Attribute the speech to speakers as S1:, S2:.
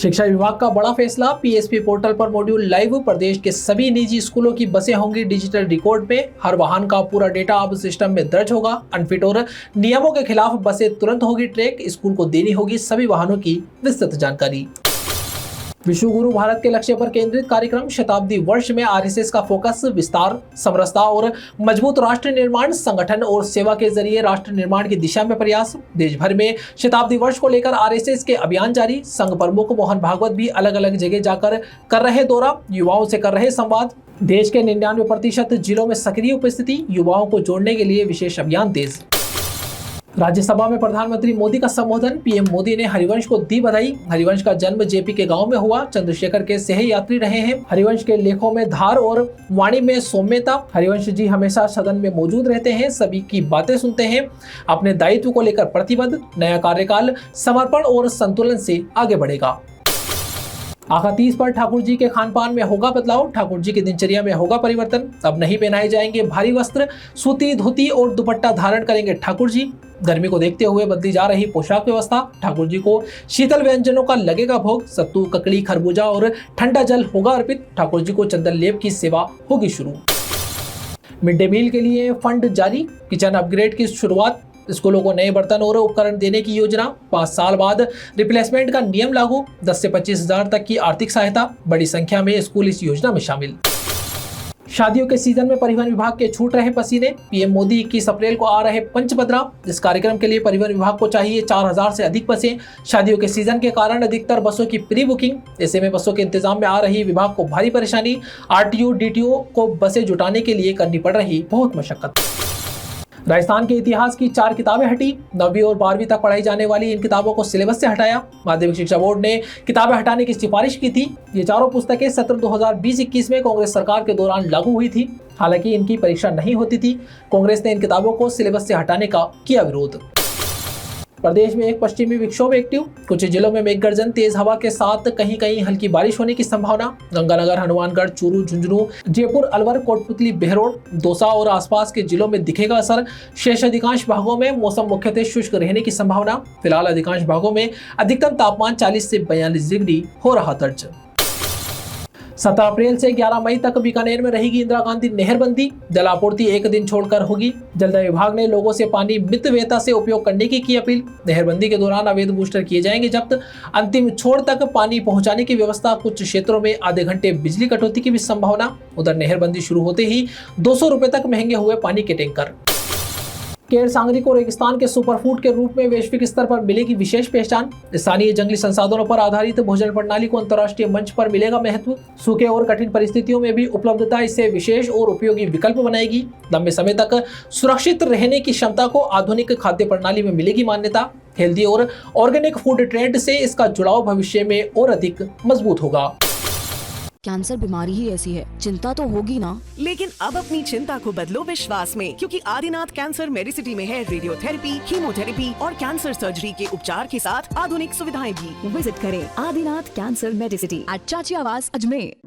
S1: शिक्षा विभाग का बड़ा फैसला, पीएसपी पोर्टल पर मॉड्यूल लाइव। प्रदेश के सभी निजी स्कूलों की बसें होंगी डिजिटल रिकॉर्ड में। हर वाहन का पूरा डेटा अब सिस्टम में दर्ज होगा। अनफिट और नियमों के खिलाफ बसें तुरंत होगी ट्रैक। स्कूल को देनी होगी सभी वाहनों की विस्तृत जानकारी। विश्व गुरु भारत के लक्ष्य पर केंद्रित कार्यक्रम, शताब्दी वर्ष में आरएसएस का फोकस, विस्तार, समरसता और मजबूत राष्ट्र निर्माण, संगठन और सेवा के जरिए राष्ट्र निर्माण की दिशा में प्रयास। देश भर में शताब्दी वर्ष को लेकर आरएसएस के अभियान जारी। संघ प्रमुख मोहन भागवत भी अलग अलग जगह जाकर कर रहे दौरा, युवाओं से कर रहे संवाद। देश के 99% जिलों में सक्रिय उपस्थिति, युवाओं को जोड़ने के लिए विशेष अभियान तेज। राज्यसभा में प्रधानमंत्री मोदी का संबोधन, पीएम मोदी ने हरिवंश को दी बधाई। हरिवंश का जन्म जेपी के गांव में हुआ, चंद्रशेखर के सह यात्री रहे हैं। हरिवंश के लेखों में धार और वाणी में सौम्यता। हरिवंश जी हमेशा सदन में मौजूद रहते हैं, सभी की बातें सुनते हैं, अपने दायित्व को लेकर प्रतिबद्ध। नया कार्यकाल समर्पण और संतुलन से आगे बढ़ेगा। आखा 30 पर ठाकुर जी के खान पान में होगा बदलाव, ठाकुर जी की दिनचर्या में होगा परिवर्तन। अब नहीं पहनाए जाएंगे भारी वस्त्र, सूती धोती और दुपट्टा धारण करेंगे ठाकुर जी। गर्मी को देखते हुए बदली जा रही पोशाक व्यवस्था, ठाकुर जी को शीतल व्यंजनों का लगेगा भोग। सत्तू, ककड़ी, खरबूजा और ठंडा जल होगा अर्पित। ठाकुर जी को चंदन लेप की सेवा होगी शुरू। मिड डे मील के लिए फंड जारी, किचन अपग्रेड की शुरुआत, स्कूलों को नए बर्तन और उपकरण देने की योजना। 5 साल बाद रिप्लेसमेंट का नियम लागू, 10 से 25 हजार तक की आर्थिक सहायता। बड़ी संख्या में स्कूल इस योजना में शामिल। शादियों के सीजन में परिवहन विभाग के छूट रहे पसीने, पीएम मोदी 21 अप्रैल को आ रहे पंचपदरा। इस कार्यक्रम के लिए परिवहन विभाग को चाहिए 4000 से अधिक बसें। शादियों के सीजन के कारण अधिकतर बसों की प्री बुकिंग, ऐसे में बसों के इंतजाम में आ रही विभाग को भारी परेशानी। आरटीओ डीटीओ को बसें जुटाने के लिए करनी पड़ रही बहुत मशक्कत। राजस्थान के इतिहास की 4 किताबें हटी, 9वीं और 12वीं तक पढ़ाई जाने वाली इन किताबों को सिलेबस से हटाया। माध्यमिक शिक्षा बोर्ड ने किताबें हटाने की सिफारिश की थी। ये चारों पुस्तकें सत्र 2020-21 में कांग्रेस सरकार के दौरान लागू हुई थी। हालांकि इनकी परीक्षा नहीं होती थी। कांग्रेस ने इन किताबों को सिलेबस से हटाने का किया विरोध। प्रदेश में एक पश्चिमी विक्षोभ एक्टिव, कुछ जिलों में मेघगर्जन, तेज हवा के साथ कहीं कहीं हल्की बारिश होने की संभावना। गंगानगर, हनुमानगढ़, चूरू, झुंझुनू, जयपुर, अलवर, कोटपुतली, बहरोड, दौसा और आसपास के जिलों में दिखेगा असर। शेष अधिकांश भागों में मौसम मुख्यतः शुष्क रहने की संभावना। फिलहाल अधिकांश भागों में अधिकतम तापमान 40 से 42 डिग्री हो रहा दर्ज। 17 अप्रैल से 11 मई तक बीकानेर में रहेगी इंदिरा गांधी नहरबंदी। जल आपूर्ति एक दिन छोड़कर होगी। जल विभाग ने लोगों से पानी मितव्ययता से उपयोग करने की अपील। नहरबंदी के दौरान अवैध बूस्टर किए जाएंगे जब्त। अंतिम छोर तक पानी पहुंचाने की व्यवस्था। कुछ क्षेत्रों में आधे घंटे बिजली कटौती की भी संभावना। उधर नहरबंदी शुरू होते ही 200 रुपए तक महंगे हुए पानी के टैंकर। केर सांगरी को रेगिस्तान के सुपरफूड के रूप में वैश्विक स्तर पर मिलेगी विशेष पहचान। स्थानीय जंगली संसाधनों पर आधारित भोजन प्रणाली को अंतर्राष्ट्रीय मंच पर मिलेगा महत्व। सूखे और कठिन परिस्थितियों में भी उपलब्धता इसे विशेष और उपयोगी विकल्प बनाएगी। लंबे समय तक सुरक्षित रहने की क्षमता को आधुनिक खाद्य प्रणाली में मिलेगी मान्यता। हेल्दी और ऑर्गेनिक फूड ट्रेंड से इसका जुड़ाव भविष्य में और अधिक मजबूत होगा।
S2: कैंसर बीमारी ही ऐसी है, चिंता तो होगी ना।
S3: लेकिन अब अपनी चिंता को बदलो विश्वास में, क्योंकि आदिनाथ कैंसर मेडिसिटी में है रेडियोथेरेपी, कीमोथेरेपी और कैंसर सर्जरी के उपचार के साथ आधुनिक सुविधाएं भी।
S2: विजिट करें आदिनाथ कैंसर मेडिसिटी एट चाची आवास, अजमेर।